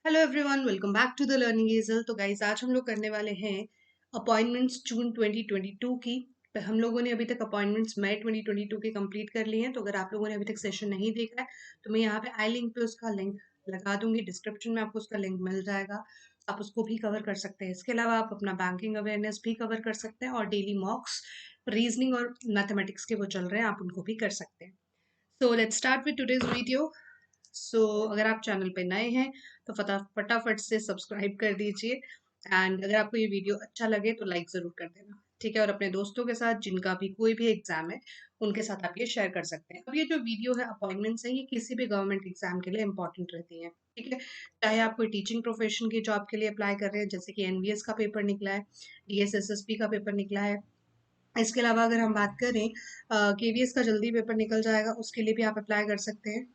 Hello everyone, welcome back to the learning angel. तो guys, आज हम लोग करने वाले हैं अपॉइंटमेंट्स जून 2022 की। तो हम लोगों ने अभी तक अपॉइंटमेंट्स मई 2022 के कंप्लीट कर लिए हैं। तो अगर आप लोगों ने अभी तक सेशन नहीं देखा है तो मैं यहाँ पे आई लिंक पे उसका लिंक लगा दूंगी, डिस्क्रिप्शन में आपको उसका लिंक मिल जाएगा। आप उसको भी कवर कर सकते हैं। इसके अलावा आप अपना बैंकिंग अवेयरनेस भी कवर कर सकते हैं और डेली मॉक्स रीजनिंग और मैथमेटिक्स के वो चल रहे हैं, आप उनको भी कर सकते हैं। So let's start with today's video. अगर आप चैनल पे नए हैं तो फटाफट से सब्सक्राइब कर दीजिए। एंड अगर आपको ये वीडियो अच्छा लगे तो लाइक ज़रूर कर देना, ठीक है। और अपने दोस्तों के साथ जिनका भी कोई भी एग्जाम है उनके साथ आप ये शेयर कर सकते हैं। अब ये जो वीडियो है अपॉइंटमेंट्स है, ये किसी भी गवर्नमेंट एग्जाम के लिए इंपॉर्टेंट रहती है, ठीक है। चाहे आप कोई टीचिंग प्रोफेशन की जॉब के लिए अप्लाई कर रहे हैं, जैसे कि एनवीएस का पेपर निकला है, डीएसएसएसबी का पेपर निकला है। इसके अलावा अगर हम बात करें केवीएस का जल्दी पेपर निकल जाएगा, उसके लिए भी आप अप्लाई कर सकते हैं,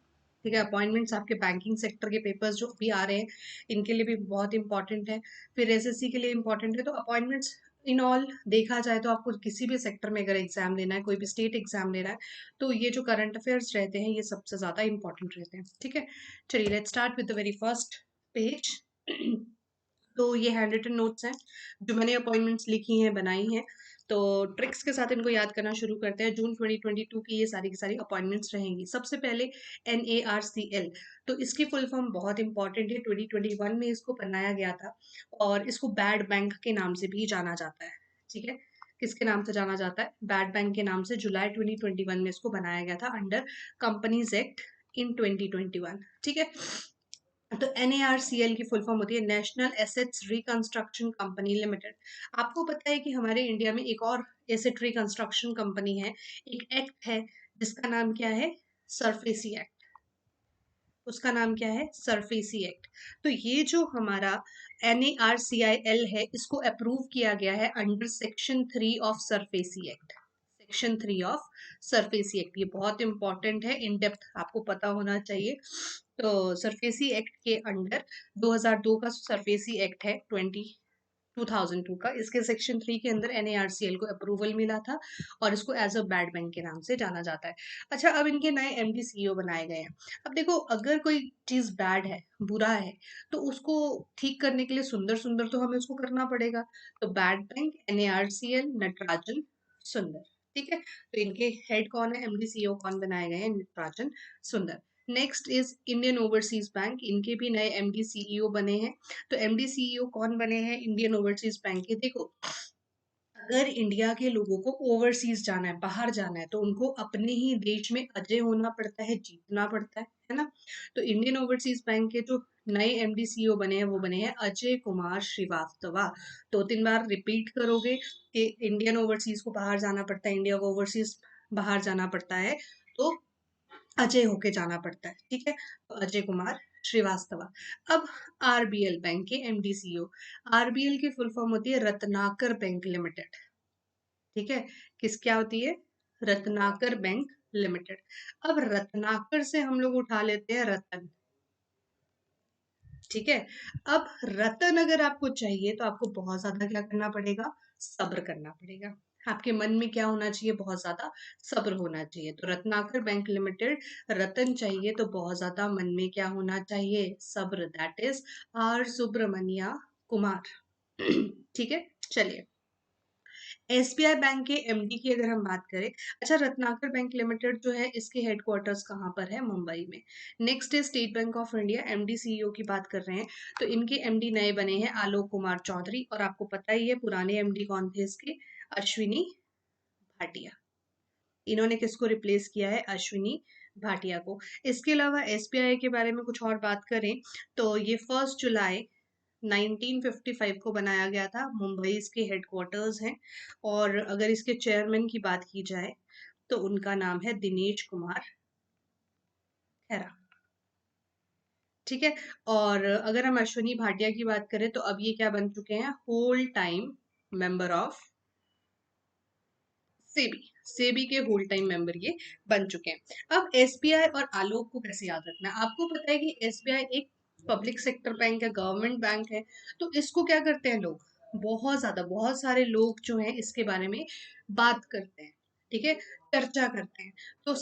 ठीक है। अपॉइंटमेंट्स आपके बैंकिंग सेक्टर के पेपर्स जो भी आ रहे हैं इनके लिए भी बहुत इंपॉर्टेंट है। फिर एसएससी के लिए इंपॉर्टेंट है। तो अपॉइंटमेंट्स इन ऑल देखा जाए तो आपको किसी भी सेक्टर में अगर एग्जाम लेना है, कोई भी स्टेट एग्जाम लेना है, तो ये जो करंट अफेयर्स रहते हैं ये सबसे ज़्यादा इंपॉर्टेंट रहते हैं, ठीक है। चलिए let's start with the very first page. तो ये हैंड रिटन नोट्स हैं जो मैंने अपॉइंटमेंट्स लिखी हैं, बनाई हैं। तो ट्रिक्स के साथ इनको याद करना शुरू करते हैं। जून 2022 की ये सारी की सारी अपॉइंटमेंट्स रहेंगी। सबसे पहले NARCL, तो इसकी फुल फॉर्म बहुत इंपॉर्टेंट है। 2021 में इसको बनाया गया था और इसको बैड बैंक के नाम से भी जाना जाता है, ठीक है। किसके नाम से जाना जाता है? बैड बैंक के नाम से। जुलाई 2021 में इसको बनाया गया था अंडर कंपनीज एक्ट इन 2021, ठीक है। तो NARCL की फुल फॉर्म होती है national assets reconstruction company limited. आपको पता है कि हमारे इंडिया में एक और एसेट रिकंस्ट्रक्शन कंपनी है, एक एक्ट है जिसका नाम क्या है? SARFAESI act. उसका नाम क्या है? SARFAESI act. तो ये जो हमारा NARCIL है, इसको अप्रूव किया गया है under section 3 of SARFAESI act. Section 3 of SARFAESI act, ये बहुत इंपॉर्टेंट है, इन डेप्थ आपको पता होना चाहिए। तो सरफेसी एक्ट के अंडर 2002 का सरफेसी एक्ट है 2002 का, इसके सेक्शन 3 के अंदर NARCL को अप्रूवल मिला था और इसको एज अ बैड बैंक के नाम से जाना जाता है। अच्छा, अब इनके नए MD CEO बनाए गए हैं। अब देखो, अगर कोई चीज बैड है, बुरा है, तो उसको ठीक करने के लिए सुंदर सुंदर तो हमें उसको करना पड़ेगा। तो बैड बैंक NARCL नटराजन सुंदर, ठीक है। तो इनके हेड कौन है? MD CEO कौन बनाए गए हैं? नटराजन सुंदर। Next is Indian overseas bank, इनके भी नए MD CEO बने हैं। तो MD CEO कौन बने हैं इंडियन ओवरसीज बैंक के? देखो, अगर इंडिया के लोगों को ओवरसीज जाना है, बाहर जाना है, तो उनको अपने ही देश में अजय होना पड़ता है, जीतना पड़ता है ना। तो इंडियन ओवरसीज बैंक के जो नए MD CEO बने हैं वो बने हैं अजय कुमार श्रीवास्तवा। 2-3 बार रिपीट करोगे कि इंडियन ओवरसीज को बाहर जाना पड़ता है, इंडिया को ओवरसीज बाहर जाना पड़ता है, तो अजय होके जाना पड़ता है, ठीक है। तो अजय कुमार श्रीवास्तव। अब RBL बैंक के MD CEO, RBL की फुल फॉर्म होती है रत्नाकर बैंक लिमिटेड, ठीक है। किस क्या होती है? Ratnakar bank limited. अब रत्नाकर से हम लोग उठा लेते हैं रतन, ठीक है। अब रतन अगर आपको चाहिए तो आपको बहुत ज्यादा क्या करना पड़ेगा? सब्र करना पड़ेगा। आपके मन में क्या होना चाहिए? बहुत ज्यादा सब्र होना चाहिए। तो रत्नाकर बैंक लिमिटेड, रतन चाहिए तो बहुत ज्यादा मन में क्या होना चाहिए? सब्र। That is R Subramanya Kumar, ठीक है। चलिए, SBI बैंक के MD की अगर हम बात करें, अच्छा, रत्नाकर बैंक लिमिटेड जो है इसके हेडक्वार्टर्स कहाँ पर है? मुंबई में। नेक्स्ट है state bank of India, MD CEO की बात कर रहे हैं। तो इनके MD नए बने हैं आलोक कुमार चौधरी, और आपको पता ही है पुराने MD कौन थे इसके? अश्विनी भाटिया। इन्होंने किसको रिप्लेस किया है? अश्विनी भाटिया को। इसके अलावा SBI के बारे में कुछ और बात करें तो ये 1 जुलाई 1955 को बनाया गया था। मुंबई इसके हेडक्वार्टर्स हैं। और अगर इसके चेयरमैन की बात की जाए तो उनका नाम है दिनेश कुमार खेरा, ठीक है। और अगर हम अश्विनी भाटिया की बात करें तो अब ये क्या बन चुके हैं? Whole time member of SEBI. SEBI के होल टाइम मेंबर ये बन चुके हैं। अब SBI और आलोक को कैसे याद रखना है? आपको पता है कि SBI एक पब्लिक सेक्टर बैंक है, गवर्नमेंट बैंक है। तो इसको क्या करते हैं लोग? बहुत ज्यादा, बहुत सारे लोग जो हैं इसके बारे में बात करते हैं, ठीक है, चर्चा करते हैं। तो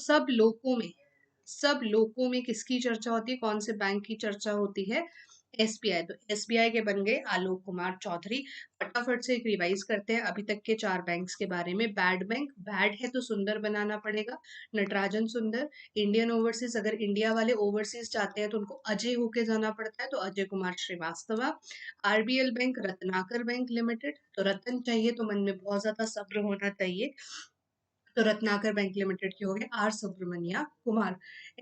सब लोगों में किसकी चर्चा होती है? कौन से बैंक की चर्चा होती है? एसबीआई, तो एसबीआई के बन गए आलोक कुमार चौधरी। फटाफट से एक रिवाइज करते हैं अभी तक के 4 बैंक्स के बारे में। बैड बैंक, बैड है तो सुंदर बनाना पड़ेगा, नटराजन सुंदर। इंडियन ओवरसीज, अगर इंडिया वाले ओवरसीज चाहते हैं तो उनको अजय होके जाना पड़ता है, तो Ajay Kumar Shrivastava. RBL bank, Ratnakar bank limited, तो रतन चाहिए तो मन में बहुत ज्यादा सब्र होना चाहिए, तो रत्नाकर बैंक लिमिटेड के हो गए आर सुब्रमण्या कुमार।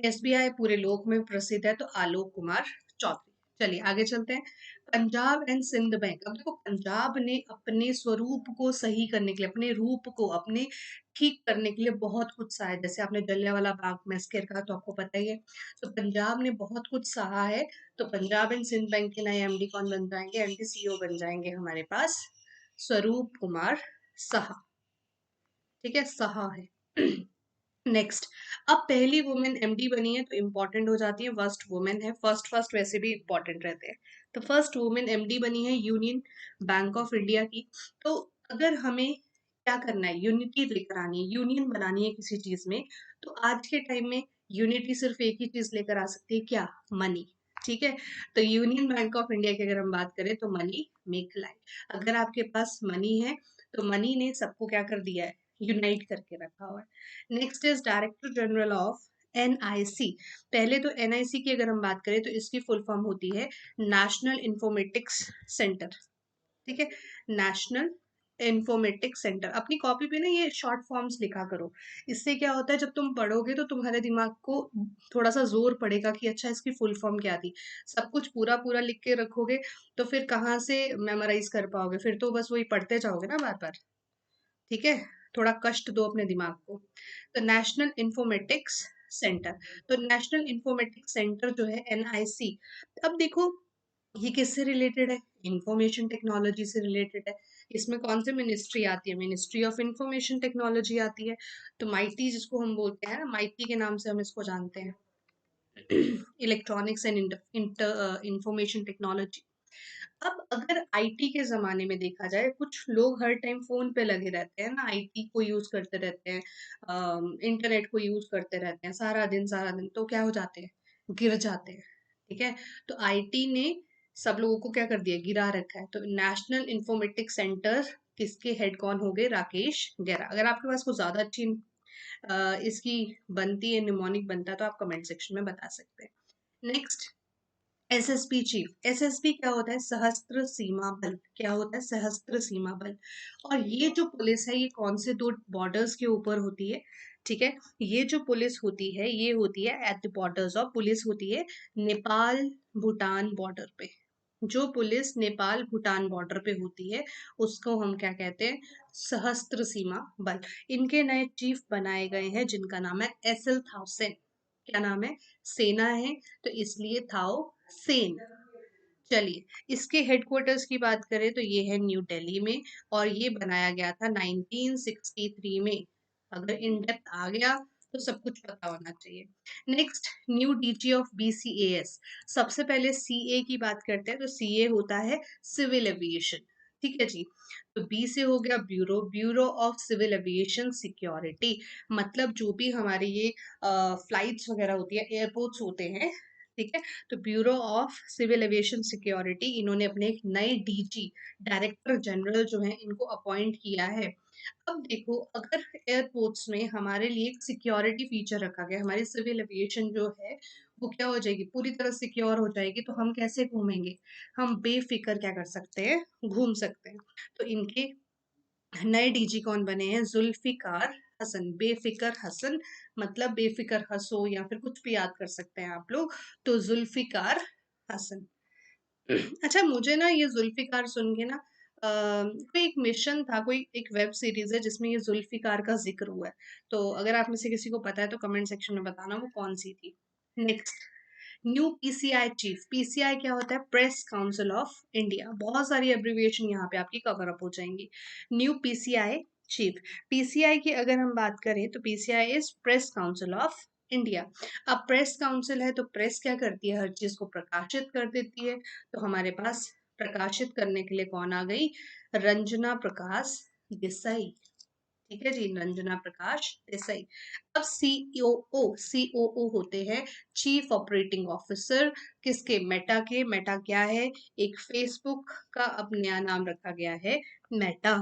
एसबीआई पूरे लोक में प्रसिद्ध है, तो आलोक कुमार चौधरी। चलिए आगे चलते हैं। पंजाब एंड सिंध बैंक, अब देखो पंजाब ने अपने स्वरूप को सही करने के लिए, अपने रूप को अपने ठीक करने के लिए बहुत कुछ सहा है। जैसे आपने जलियांवाला बाग मैस्कर का तो आपको पता ही है, तो पंजाब ने बहुत कुछ सहा है। तो पंजाब एंड सिंध बैंक के नए एमडी कौन बन जाएंगे? एमडी सीईओ बन जाएंगे हमारे पास स्वरूप कुमार साहा। ठीक है, सहा है। नेक्स्ट, अब पहली वुमेन एमडी बनी है तो इंपॉर्टेंट हो जाती है, फर्स्ट वुमेन है। फर्स्ट फर्स्ट वैसे भी इंपॉर्टेंट रहते हैं। तो फर्स्ट वुमेन एमडी बनी है यूनियन बैंक ऑफ इंडिया की। तो अगर हमें क्या करना है, यूनिटी लेकर आनी है, यूनियन बनानी है किसी चीज में, तो आज के टाइम में यूनिटी सिर्फ एक ही चीज लेकर आ सकती है, क्या? मनी। ठीक है, तो यूनियन बैंक ऑफ इंडिया की अगर हम बात करें तो मनी मेक लाइफ। अगर आपके पास मनी है तो मनी ने सबको क्या कर दिया है? यूनाइट करके रखा हुआ है। Next is director general of NIC. पहले तो एनआईसी की अगर हम बात करें तो इसकी फुल फॉर्म होती है नेशनल इंफॉर्मेटिक्स सेंटर। ठीक है, नेशनल इंफॉर्मेटिक्स सेंटर। अपनी कॉपी पे ना ये शॉर्ट फॉर्म्स लिखा करो, इससे क्या होता है जब तुम पढ़ोगे तो तुम्हारे दिमाग को थोड़ा सा जोर पड़ेगा कि अच्छा इसकी फुल फॉर्म क्या थी। सब कुछ पूरा पूरा लिख के रखोगे तो फिर कहाँ से मेमोराइज कर पाओगे, फिर तो बस वही पढ़ते जाओगे ना बार बार। ठीक है, थोड़ा कष्ट दो अपने दिमाग को। तो नेशनल इंफॉर्मेटिक्स सेंटर, तो नेशनल इंफॉर्मेटिक्स सेंटर जो है एनआईसी, अब देखो ये किससे रिलेटेड है? इंफॉर्मेशन टेक्नोलॉजी से रिलेटेड है। इसमें कौन सी मिनिस्ट्री आती है? मिनिस्ट्री ऑफ इंफॉर्मेशन टेक्नोलॉजी आती है। तो माइटी जिसको हम बोलते हैं ना, माइटी के नाम से हम इसको जानते हैं, इलेक्ट्रॉनिक्स एंड इंफॉर्मेशन टेक्नोलॉजी। अब अगर आईटी के ज़माने में देखा जाए, कुछ लोग हर टाइम फ़ोन पे लगे रहते हैं ना, आईटी को यूज़ करते रहते हैं, इंटरनेट को यूज़ करते रहते हैं सारा दिन, तो क्या हो जाते हैं? गिर जाते हैं। ठीक है, तो आईटी ने सब लोगों को क्या कर दिया? गिरा रखा है। तो नेशनल इंफॉर्मेटिक्स सेंटर किसके हेड कौन हो गए? राकेश गेरा। अगर आपके पास कुछ ज़्यादा अच्छी इसकी बनती है, निमोनिक बनता है, तो आप कमेंट सेक्शन में बता सकते हैं। Next, SSP chief. एसएसपी क्या होता है? सशस्त्र सीमा बल। क्या होता है? सशस्त्र सीमा बल। और ये जो पुलिस है ये कौन से 2 बॉर्डर्स के ऊपर होती है? ठीक है, ये जो पुलिस होती है ये होती है at the borders of, police होती है नेपाल भूटान बॉर्डर पे। जो पुलिस नेपाल भूटान बॉर्डर पे होती है उसको हम क्या कहते हैं? सशस्त्र सीमा बल। इनके नए चीफ बनाए गए हैं जिनका नाम है एसएल थाउसेन। क्या नाम है? सेना है तो इसलिए थाओ सेन। चलिए, इसके हेडक्वार्टर्स की बात करें तो ये है न्यू दिल्ली में, और ये बनाया गया था 1963 में। अगर इन डेप्थ आ गया तो सब कुछ पता होना चाहिए। Next, new DG of BCAS. सबसे पहले सीए की बात करते हैं, तो सीए होता है सिविल एविएशन। ठीक है जी, तो बी से हो गया bureau, bureau of civil aviation security. मतलब जो भी हमारे ये फ्लाइट्स वगैरह होती है, एयरपोर्ट्स होते हैं, ठीक है, तो bureau of civil aviation security, इन्होंने अपने एक नए डीजी, डायरेक्टर जनरल जो है, इनको अपॉइंट किया है। अब देखो, अगर एयरपोर्ट्स में हमारे लिए एक सिक्योरिटी फीचर रखा गया, हमारी सिविल एविएशन जो है वो क्या हो जाएगी? पूरी तरह सिक्योर हो जाएगी, तो हम कैसे घूमेंगे? हम बेफिक्र क्या कर सकते हैं? घूम सकते हैं। तो इनके नए डीजी कौन बने हैं? जुल्फिकार हसन, बेफिक्र हसन, मतलब बेफिक्र हंसो या फिर कुछ भी याद कर सकते हैं आप लोग, तो जुल्फिकार हसन। अच्छा, मुझे ना ये जुल्फिकार सुन के ना कोई एक मिशन था, कोई एक वेब सीरीज है जिसमें ये जुल्फिकार का जिक्र हुआ है, तो अगर आप में से किसी को पता है तो कमेंट सेक्शन में बताना वो कौन सी थी। Next, new PCI chief. PCI क्या होता है? Press council of India. बहुत सारी एब्रिविएशन यहाँ पे आपकी कवर अप हो जाएंगी। New PCI chief. पीसीआई की अगर हम बात करें तो PCI is press council of India. अब प्रेस काउंसिल है तो प्रेस क्या करती है? हर चीज को प्रकाशित कर देती है। तो हमारे पास प्रकाशित करने के लिए कौन आ गई? रंजना प्रकाश देसाई। ठीक है जी, रंजना प्रकाश देसाई। अब सीओओ होते हैं चीफ ऑपरेटिंग ऑफिसर, किसके? मेटा के। मेटा क्या है? एक फेसबुक का अब नया नाम रखा गया है मेटा।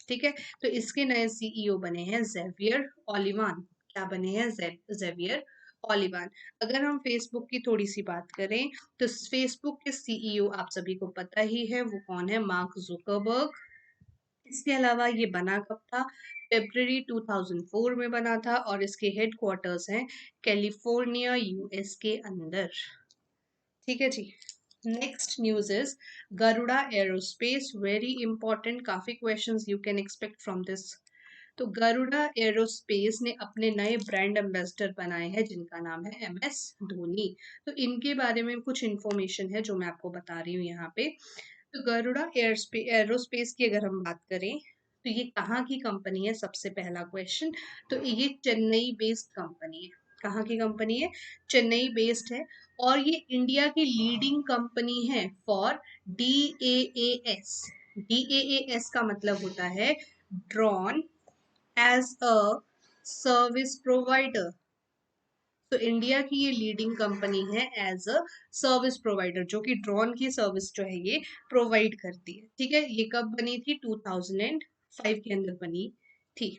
ठीक है, तो इसके नए सीईओ बने हैं जेवियर ओलिवान। क्या बने हैं? Javier Olivan. अगर हम फेसबुक की थोड़ी सी बात करें तो फेसबुक के सीईओ आप सभी को पता ही है, वो कौन है? Mark Zuckerberg. इसके अलावा ये बना कब था? February 2004 में बना था और इसके हेडक्वार्टर्स हैं कैलिफोर्निया यूएस के अंदर। ठीक है जी। Next news is Garuda Aerospace, very important, काफी questions you can expect from this. तो गरुड़ा एरोस्पेस ने अपने नए ब्रांड एम्बेसडर बनाए हैं जिनका नाम है MS धोनी। तो इनके बारे में कुछ इंफॉर्मेशन है जो मैं आपको बता रही हूँ यहाँ पे। तो गरुड़ा एरोस्पेस की अगर हम बात करें तो ये कहाँ की कंपनी है? सबसे पहला क्वेश्चन। तो ये चेन्नई बेस्ड कंपनी है। कहाँ की कंपनी है? चेन्नई बेस्ड है। और ये इंडिया की लीडिंग कंपनी है फॉर DAAS। DAAS का मतलब होता है drone as a service provider. तो इंडिया की ये लीडिंग कंपनी है एज अ सर्विस प्रोवाइडर, जो कि ड्रोन की सर्विस जो है ये प्रोवाइड करती है। ठीक है, ये कब बनी थी? 2005 के अंदर बनी थी।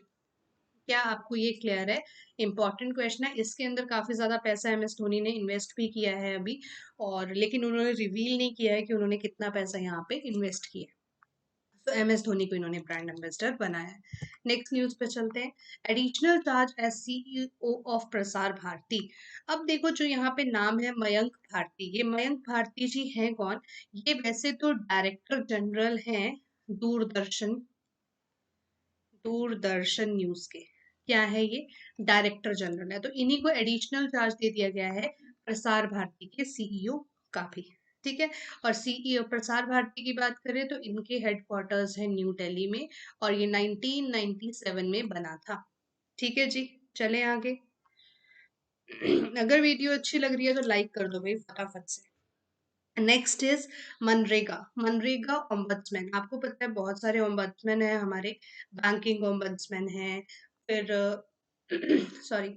क्या आपको ये क्लियर है? इंपॉर्टेंट क्वेश्चन है। इसके अंदर काफी ज्यादा पैसा MS धोनी ने इन्वेस्ट भी किया है अभी, और लेकिन उन्होंने रिवील नहीं किया है कि उन्होंने कितना पैसा यहाँ पे इन्वेस्ट किया है। तो MS धोनी को इन्होंने ब्रांड एम्बेसडर बनाया है। नेक्स्ट न्यूज पे चलते हैं। Additional charge as CEO of Prasar Bharati. अब देखो, जो यहाँ पे नाम है मयंक भारती, ये मयंक भारती जी हैं कौन? ये वैसे तो डायरेक्टर जनरल हैं दूरदर्शन, दूरदर्शन न्यूज के। क्या है ये? डायरेक्टर जनरल है। तो इन्हीं को एडिशनल चार्ज दे दिया गया है प्रसार भारती के CEO का भी। ठीक है, और CEO प्रसार भारती की बात करें तो इनके हेडक्वार्टर्स है न्यू दिल्ली में, और ये 1997 में बना था। ठीक है जी, चले आगे। अगर वीडियो अच्छी लग रही है तो लाइक कर दो भाई फटाफट से। Next is MNREGA. MNREGA ombudsman, आपको पता है बहुत सारे ओम्बड्समैन हैं हमारे। बैंकिंग ओम्बड्समैन है, फिर सॉरी,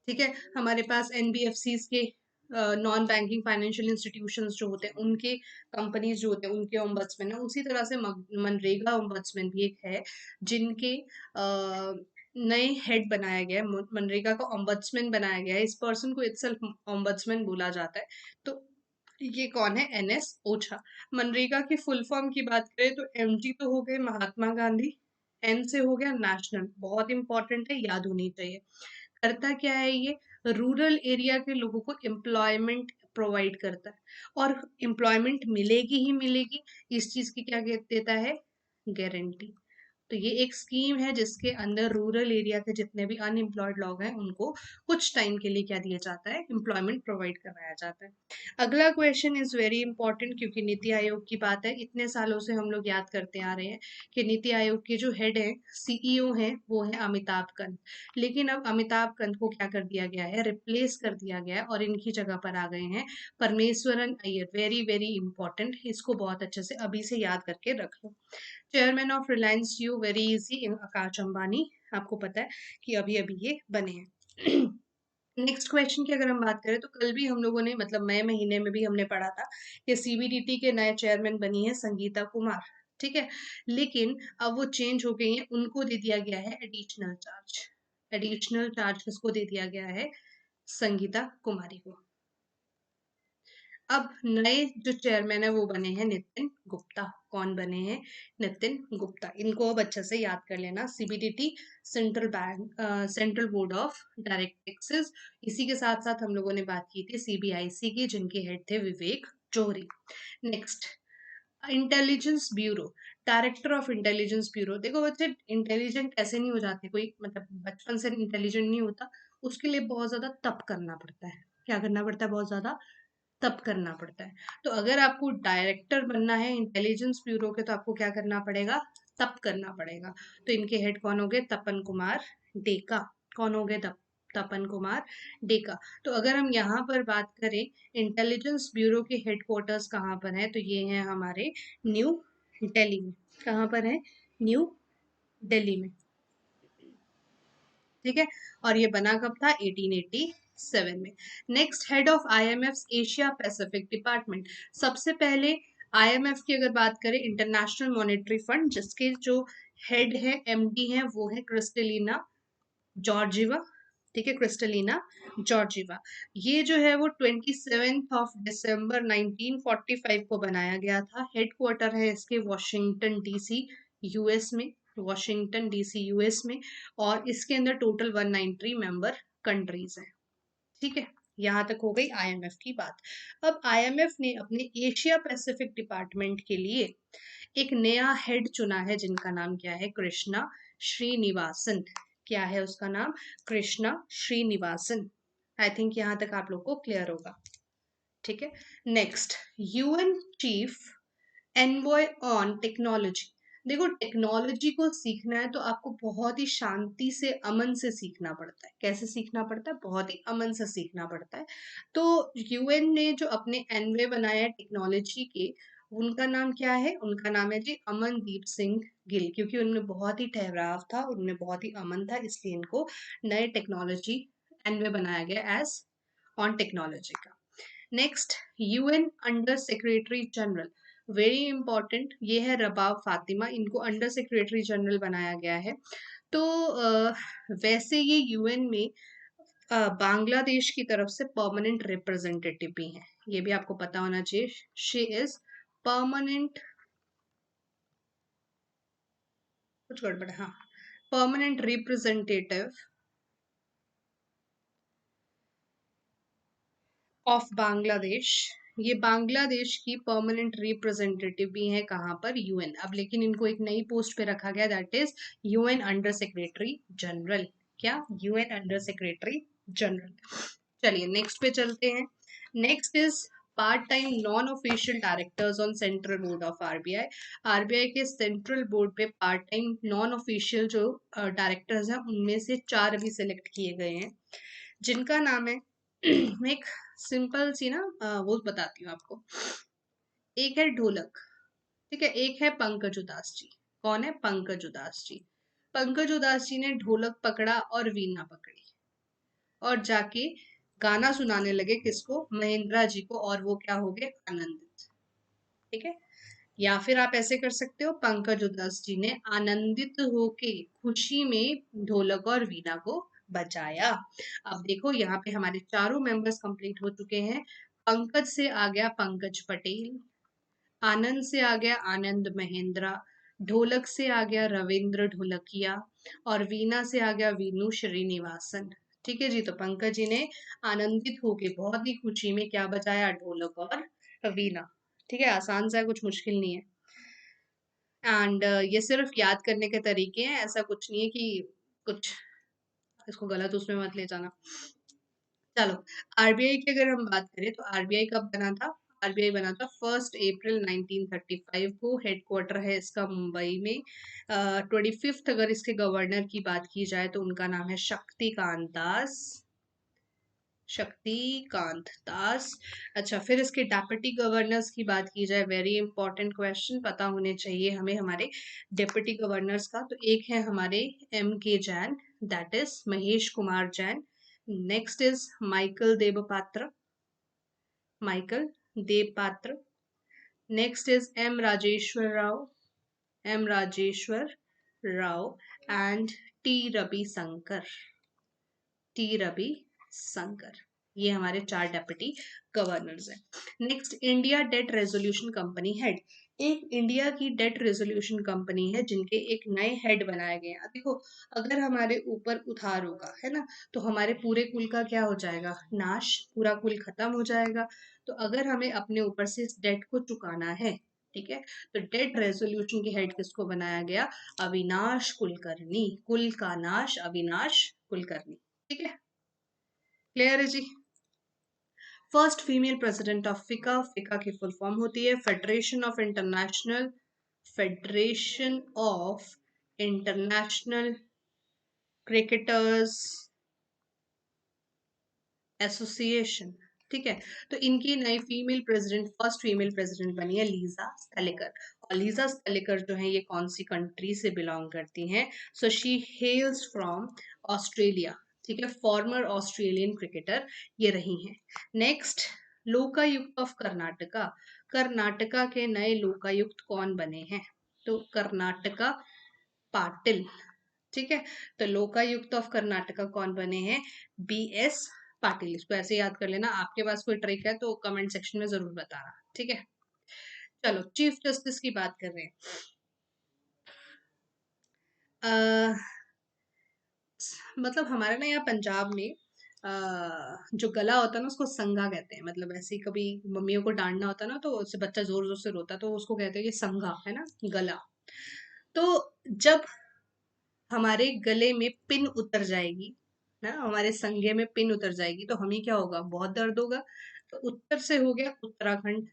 ठीक है, हमारे पास NBFCs के नॉन बैंकिंग फाइनेंशियल इंस्टीट्यूशंस जो होते हैं उनके, कंपनीज जो होते हैं उनके ओम्बड्समैन है। उसी तरह से मनरेगा ओम्बड्समैन भी एक है जिनके नए हेड बनाया गया है। मनरेगा का ओम्बड्समैन बनाया गया है। इस पर्सन को इटसेल्फ ओम्बड्समैन बोला जाता है। तो ये कौन है? NS ओछा। मनरेगा की फुल फॉर्म की बात करें तो MG तो हो गए महात्मा गांधी, N से हो गया नेशनल, बहुत इंपॉर्टेंट है, याद होनी चाहिए। करता क्या है ये? रूरल एरिया के लोगों को एम्प्लॉयमेंट प्रोवाइड करता है, और एम्प्लॉयमेंट मिलेगी ही मिलेगी, इस चीज की क्या देता है? गारंटी। तो ये एक स्कीम है जिसके अंदर रूरल एरिया के जितने भी अनएम्प्लॉयड लोग हैं उनको कुछ टाइम के लिए क्या दिया जाता है? एम्प्लॉयमेंट प्रोवाइड करवाया जाता है। अगला क्वेश्चन इज वेरी इंपॉर्टेंट, क्योंकि नीति आयोग की बात है। इतने सालों से हम लोग याद करते आ रहे हैं कि नीति आयोग के जो हेड है, CEO हैं, वो है अमिताभ कांत। लेकिन अब अमिताभ कांत को क्या कर दिया गया है? रिप्लेस कर दिया गया है, और इनकी जगह पर आ गए हैं Parameswaran Iyer. Very very important, इसको बहुत अच्छे से अभी से याद करके रख लो। Chairman of Reliance Jio, very easy, Akash Ambani. आपको पता है कि अभी अभी ये बने हैं। नेक्स्ट क्वेश्चन की अगर हम बात करें तो कल भी हम लोगों ने, मतलब मई महीने में भी हमने पढ़ा था कि CBDT के नए चेयरमैन बनी है संगीता कुमार। ठीक है, लेकिन अब वो चेंज हो गई है, उनको दे दिया गया है एडिशनल चार्ज। एडिशनल चार्ज किसको दे दिया गया है? संगीता कुमारी को। अब नए जो चेयरमैन है वो बने हैं नितिन गुप्ता। कौन बने हैं? नितिन गुप्ता। इनको अब अच्छे से याद कर लेना। CBDT, central bank, central board of direct taxes. इसी के साथ साथ हम लोगों ने बात की थी CBIC की, जिनके हेड थे Vivek Johri. Next, Intelligence Bureau, director of Intelligence Bureau. देखो बच्चे, इंटेलिजेंट ऐसे नहीं हो जाते कोई, मतलब बचपन से इंटेलिजेंट नहीं होता। उसके लिए बहुत ज्यादा तप करना पड़ता है। क्या करना पड़ता है? बहुत ज्यादा तब करना पड़ता है। तो अगर आपको डायरेक्टर बनना है इंटेलिजेंस ब्यूरो के तो आपको क्या करना पड़ेगा? तब करना पड़ेगा। तो इनके हेड कौन हो गए? तपन कुमार डेका। कौन हो गए? तपन कुमार डेका। तो अगर हम यहाँ पर बात करें इंटेलिजेंस ब्यूरो के हेडक्वार्टर्स कहाँ पर है, तो ये हैं हमारे न्यू दिल्ली में। कहाँ पर है? न्यू दिल्ली में, ठीक है। और ये बना कब था? 1887 में। Next, head of IMF Asia Pacific department. सबसे पहले आईएमएफ की अगर बात करें, इंटरनेशनल मॉनेटरी फंड, जिसके जो हेड है, एमडी है, वो है क्रिस्टलिना जॉर्जिवा, ठीक है, क्रिस्टलिना जॉर्जिवा। ये जो है वो 27 दिसंबर 1945 को बनाया गया था। हेडक्वार्टर है इसके वॉशिंगटन डीसी यूएस में, वॉशिंगटन डीसी यूएस में। और इसके अंदर टोटल 193 मेंबर कंट्रीज हैं, ठीक है। यहाँ तक हो गई आईएमएफ की बात। अब आईएमएफ ने अपने एशिया पैसिफिक डिपार्टमेंट के लिए एक नया हेड चुना है, जिनका नाम क्या है? कृष्णा श्रीनिवासन। क्या है उसका नाम? कृष्णा श्रीनिवासन। आई थिंक यहाँ तक आप लोग को क्लियर होगा, ठीक है। Next, UN chief envoy on technology. देखो, टेक्नोलॉजी को सीखना है तो आपको बहुत ही शांति से, अमन से सीखना पड़ता है। कैसे सीखना पड़ता है? बहुत ही अमन से सीखना पड़ता है। तो यूएन ने जो अपने एनवे बनाया है टेक्नोलॉजी के, उनका नाम क्या है? उनका नाम है जी अमनदीप सिंह गिल। क्योंकि उनमें बहुत ही ठहराव था, उनमें बहुत ही अमन था, इसलिए इनको नए टेक्नोलॉजी एनवे बनाया गया एज ऑन टेक्नोलॉजी का। Next, UN under secretary general, very important, ये है रबाब फातिमा। इनको अंडर सेक्रेटरी जनरल बनाया गया है। तो वैसे ये यूएन में बांग्लादेश की तरफ से परमानेंट रिप्रेजेंटेटिव भी हैं, ये भी आपको पता होना चाहिए। शी इज परमानेंट, कुछ गड़बड़ है, हाँ, परमानेंट रिप्रेजेंटेटिव ऑफ बांग्लादेश। ये बांग्लादेश की परमानेंट रिप्रेजेंटेटिव भी है, कहाँ पर? यूएन। अब लेकिन इनको एक नई पोस्ट पे रखा गया, that is UN under secretary general. क्या? UN under secretary general. चलिए नेक्स्ट पे चलते हैं। Next is part time non official directors on central board of RBI. RBI के सेंट्रल बोर्ड पे पार्ट टाइम नॉन ऑफिशियल जो डायरेक्टर्स हैं, उनमें से 4 अभी सिलेक्ट किए गए हैं, जिनका नाम है मैं एक सिंपल सी ना वो बताती हूँ आपको। एक है ढोलक, ठीक है, एक है पंकज उदास जी। कौन है? पंकज उदास जी। पंकज उदास जी ने ढोलक पकड़ा और वीणा पकड़ी और जाके गाना सुनाने लगे, किसको? महेंद्रा जी को, और वो क्या हो गए? आनंदित, ठीक है। या फिर आप ऐसे कर सकते हो, पंकज उदास जी ने आनंदित होके खुशी में ढोलक और वीणा को बजाया। अब देखो, यहाँ पे हमारे चारों मेंबर्स कंप्लीट हो चुके हैं। पंकज से आ गया पंकज पटेल, आनंद से आ गया आनंद महेंद्रा, ढोलक से आ गया रविंद्र ढोलकिया, और वीणा से आ गया वीनू श्रीनिवासन। ठीक है जी। तो पंकज जी ने आनंदित होके बहुत ही खुशी में क्या बजाया? ढोलक और वीणा। ठीक है, आसान सा है, कुछ मुश्किल नहीं है। एंड ये सिर्फ याद करने के तरीके हैं, ऐसा कुछ नहीं है कि कुछ इसको गलत उसमें मत ले जाना। चलो, आरबीआई की अगर हम बात करें तो आरबीआई कब बना था? आरबीआई बना था 1 अप्रैल 1935 को। हेडक्वार्टर है इसका मुंबई में। 25th अगर इसके गवर्नर की बात की जाए तो उनका नाम है शक्तिकांत दास, शक्तिकांत दास। अच्छा, फिर इसके डेप्यूटी गवर्नर्स की बात की जाए, वेरी इंपॉर्टेंट क्वेश्चन, पता होने चाहिए हमें हमारे डेप्यूटी गवर्नर्स का। तो एक है हमारे M K Jain, that is Mahesh Kumar Jain. Next is Michael Devpatra, Michael Devpatra. Next is M Rajeshwar Rao, M Rajeshwar Rao. And T Ravi Shankar, T Ravi Shankar. ये हमारे 4 डेप्यूटी गवर्नर्स हैं। Next, India debt resolution company head. एक इंडिया की डेट रेजोल्यूशन कंपनी है, जिनके एक नए हेड बनाए गए हैं। देखो, अगर हमारे ऊपर उधार होगा, है ना, तो हमारे पूरे कुल का क्या हो जाएगा? नाश, पूरा कुल खत्म हो जाएगा। तो अगर हमें अपने ऊपर से इस डेट को चुकाना है, ठीक है, तो डेट रेजोल्यूशन के हेड किसको बनाया गया? अविनाश कुलकर्णी। कुल का नाश, अविनाश कुलकर्णी। ठीक है, क्लियर है जी। फर्स्ट फीमेल प्रेसिडेंट ऑफ फिका, फिका की फुल फॉर्म होती है federation of international, federation of international cricketers association, ठीक है। तो इनकी नई female president, first female president बनी है लीजा स्टेलिकर। और लीजा स्टेलिकर जो है ये कौन सी कंट्री से बिलोंग करती हैं? So she hails from Australia, ठीक है, फॉर्मर ऑस्ट्रेलियन क्रिकेटर ये रही हैं। Next, Lokayukta of Karnataka. कर्नाटका के नए लोकायुक्त कौन बने हैं? तो कर्नाटका पाटिल, ठीक है। तो लोकायुक्त ऑफ कर्नाटका कौन बने हैं? B S Patil. इसको ऐसे याद कर लेना। आपके पास कोई ट्रिक है तो कमेंट सेक्शन में जरूर बताना, ठीक है। चलो चीफ जस्टिस की बात कर रहे हैं। मतलब हमारे ना यहाँ पंजाब में जो गला होता है ना उसको संगा कहते हैं। मतलब ऐसे ही कभी मम्मियों को डांटना होता है ना तो उससे बच्चा जोर जोर से रोता है तो उसको कहते हैं कि संगा है ना, गला। तो जब हमारे गले में पिन उतर जाएगी ना, हमारे संगे में पिन उतर जाएगी तो हमें क्या होगा? बहुत दर्द होगा। तो उत्तर से हो गया उत्तराखंड,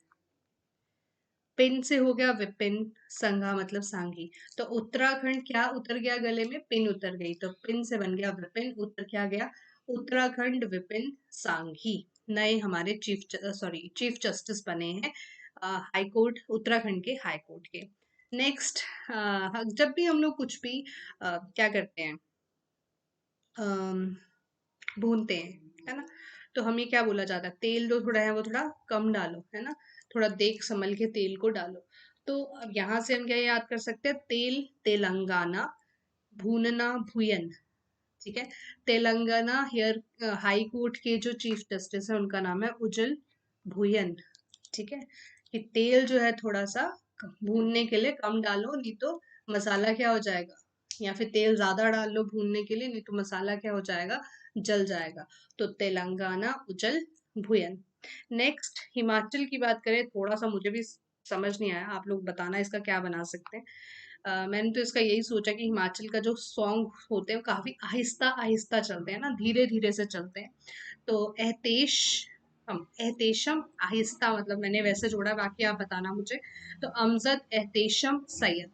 पिन से हो गया विपिन, संघा मतलब सांगी। तो उत्तराखंड क्या उतर गया गले में? पिन उतर गई, तो पिन से बन गया विपिन, उत्तर क्या गया? उत्तराखंड विपिन सांघी। नए हमारे चीफ जस्टिस बने हैं हाई कोर्ट, उत्तराखंड के हाई कोर्ट के। नेक्स्ट, जब भी हम लोग कुछ भी क्या करते हैं, भूनते हैं, है ना, तो हमें क्या बोला जाता है? तेल जो थोड़ा है वो थोड़ा कम डालो, है ना, थोड़ा देख संभल के तेल को डालो। तो अब यहाँ से हम क्या याद कर सकते हैं? तेल तेलंगाना, भूनना भुयन, ठीक है। तेलंगाना हियर हाई कोर्ट के जो चीफ जस्टिस है उनका नाम है उजल भुयन, ठीक है। कि तेल जो है थोड़ा सा भूनने के लिए कम डालो, नहीं तो मसाला क्या हो जाएगा? या फिर तेल ज्यादा डाल लो भूनने के लिए, नहीं तो मसाला क्या हो जाएगा? जल जाएगा। तो तेलंगाना उजल भुयन। नेक्स्ट, हिमाचल की बात करें, थोड़ा सा मुझे भी समझ नहीं आया, आप लोग बताना इसका क्या बना सकते हैं। मैंने तो इसका यही सोचा कि हिमाचल का जो सॉन्ग होते हैं वो काफी आहिस्ता आहिस्ता चलते हैं ना, धीरे धीरे से चलते हैं। तो एहतेश हम एहतेशम आहिस्ता, मतलब मैंने वैसे जोड़ा, बाकी आप बताना मुझे। तो Amjad Ehtesham Syed.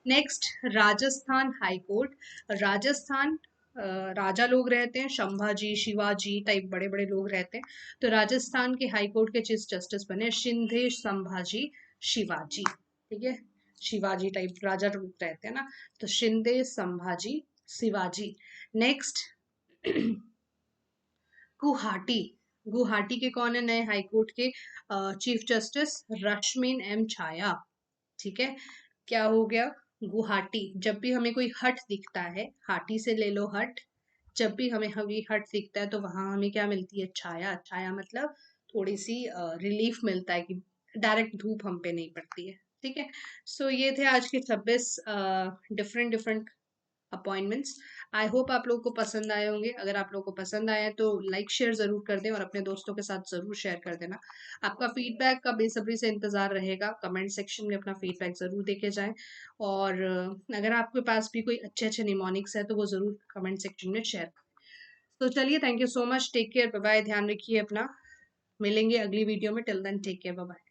Next, Rajasthan high court. Rajasthan राजा लोग रहते हैं, संभाजी शिवाजी टाइप बड़े बड़े लोग रहते हैं। तो राजस्थान के हाई कोर्ट के चीफ जस्टिस बने शिंदे संभाजी शिवाजी, ठीक है। शिवाजी टाइप राजा लोग रहते हैं ना, तो शिंदे संभाजी शिवाजी। नेक्स्ट, गुवाहाटी। गुवाहाटी के कौन है नए हाईकोर्ट के चीफ जस्टिस? रश्मिन एम छाया, ठीक है। क्या हो गया? गुवाहाटी। जब भी हमें कोई हट दिखता है, हाटी से ले लो हट, जब भी हमें हवी हट दिखता है तो वहां हमें क्या मिलती है? छाया। छाया मतलब थोड़ी सी रिलीफ मिलता है कि डायरेक्ट धूप हम पे नहीं पड़ती है, ठीक है। सो ये थे आज के 26 different different appointments. I hope आप लोगों को पसंद आए होंगे। अगर आप लोगों को पसंद आया है तो लाइक शेयर जरूर कर दें और अपने दोस्तों के साथ जरूर शेयर कर देना। आपका फीडबैक का बेसब्री से इंतजार रहेगा। कमेंट सेक्शन में अपना फीडबैक जरूर देके जाएं। और अगर आपके पास भी कोई अच्छे अच्छे निमोनिक्स है तो वो जरूर कमेंट सेक्शन में शेयर करें। तो चलिए, thank you so much, take care, bye bye, ध्यान रखिए अपना। मिलेंगे अगली वीडियो में। Till then take care, bye bye.